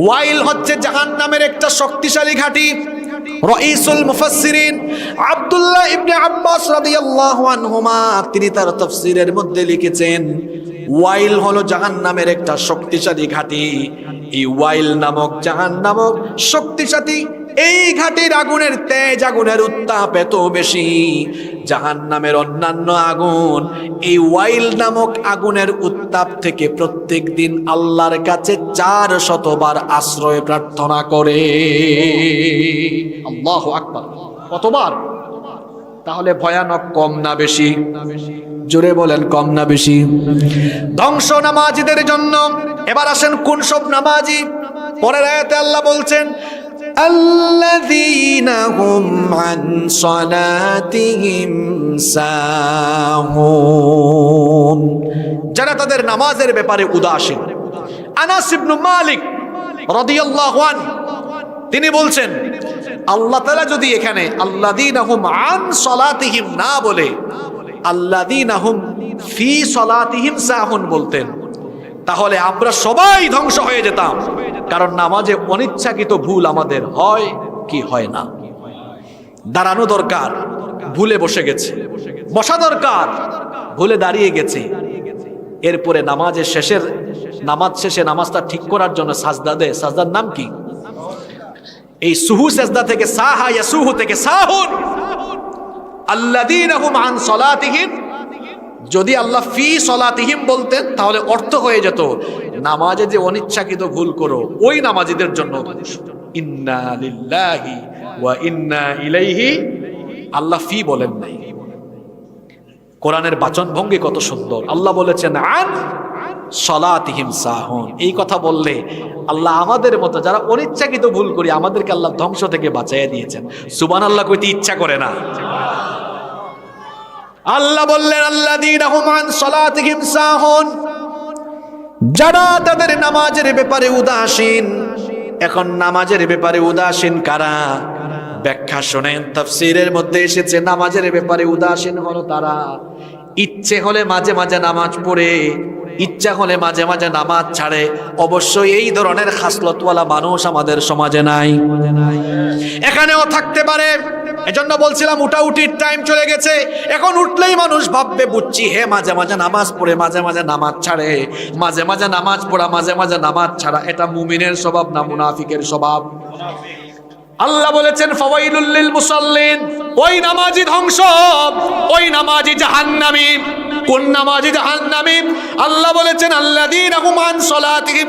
ওয়াইল হচ্ছে জাহান্নামের একটা শক্তিশালী ঘাঁটি। রাইসুল মুফাসসিরিন আব্দুল্লাহ ইবনে আব্বাস রাদিয়াল্লাহু আনহুমা তিনি তার তাফসীরের মধ্যে লিখেছেন, ওয়াইল হলো জাহান্নামের একটা শক্তিশালী ঘাঁটি। এই ওয়াইল নামক জাহান্নামক শক্তিশালী এই ঘাটির আগুনের তেজ, আগুনের উত্তাপ এত বেশি, জাহান্নামের অন্যান্য আগুন এই ওয়াইল নামক আগুনের উত্তাপ থেকে প্রত্যেক দিন আল্লাহর কাছে 400 বার আশ্রয় প্রার্থনা করে। আল্লাহু আকবার! কতবার? তাহলে ভয়ানক কম না বেশি? জোরে বলেন, কম না বেশি? ধ্বংস নামাজীদের জন্য। এবার আসেন কোন সব নামাজি? পরের আয়াতে আল্লাহ বলছেন, আল্লাযীনা হুম আন সালাতিহিম সাহুন, যারা তাদের নামাজের ব্যাপারে উদাসীন। আনাস ইবনে মালিক রাদিয়াল্লাহু আনহু তিনি বলছেন, আল্লাহ তাআলা যদি এখানে আল্লাযীনা হুম আন সালাতিহিম না বলে আল্লাযীনা হুম ফি সালাতিহিম সাহুন বলতেন, তাহলে আমরা সবাই ধ্বংস হয়ে যেতাম। কারণ নামাজে অনিচ্ছাকৃত ভুল আমাদের হয় কি হয় না? দাঁড়ানো দরকার, ভুলে বসে গেছে। বসা দরকার, ভুলে দাঁড়িয়ে গেছে। এরপরে নামাজ শেষে নামাজটা ঠিক করার জন্য সাজদা দেয়। সাজদার নাম কি? এই সুহু সাজদা থেকে সাহা ইয়াসুহু থেকে সাহুন। আল্লাযীনা হুম আন সালাতিহিম, যদি আল্লাহ ফি সালাতিহিম বলতেন তাহলে অর্থ হয়ে যেত নামাজে যে অনিচ্ছাকৃত ভুল করো ওই নামাজীদের জন্য ইন্না লিল্লাহি ওয়া ইন্না ইলাইহি। আল্লাহ ফি বলেন নাই। কোরআনের বাচন ভঙ্গি কত সুন্দর! আল্লাহ বলেছেন আন সালাতিহিম সাহুন। এই কথা বললে আল্লাহ আমাদের মতো যারা অনিচ্ছাকৃত ভুল করি আমাদেরকে আল্লাহ ধ্বংস থেকে বাঁচাইয়া দিয়েছেন। সুবহানাল্লাহ কইতে ইচ্ছা করে না? আল্লাহ বললেন আল্লাযীনা হুম আন সালাতিহিম সাহুন, যারা তাদের নামাজের ব্যাপারে উদাসীন। এখন নামাজের ব্যাপারে উদাসীন কারা? ব্যাখ্যা শুনেন, তাফসীরের মধ্যে এসেছে নামাজের ব্যাপারে উদাসীন হলো তারা ইচ্ছে হলে মাঝে মাঝে নামাজ পড়ে, ইচ্ছা হলে মাঝে মাঝে নামাজ ছাড়ে। অবশ্যই এই ধরনের খাসলতওয়ালা মানুষ আমাদের সমাজে নাই, এখানেও থাকতে পারে। এজন্য বলছিলাম উঠাউঠির টাইম চলে গেছে। এখন উঠলেই মানুষ ভাববে বুঝছি হে মাঝে মাঝে নামাজ পড়ে মাঝে মাঝে নামাজ ছাড়ে, মাঝে মাঝে নামাজ পড়া মাঝে মাঝে নামাজ ছাড়া এটা মুমিনের স্বভাব না মুনাফিকের স্বভাব? আল্লাহ বলেছেন ফাওয়াইলুল লিল মুসাল্লিন, ওই নামাজি ধ্বংস, ওই নামাজি জাহান্নামী। কোন নামাজি জাহান্নামী? আল্লাহ বলেছেন আল্লাযীনা হুম আন সালাতিহিম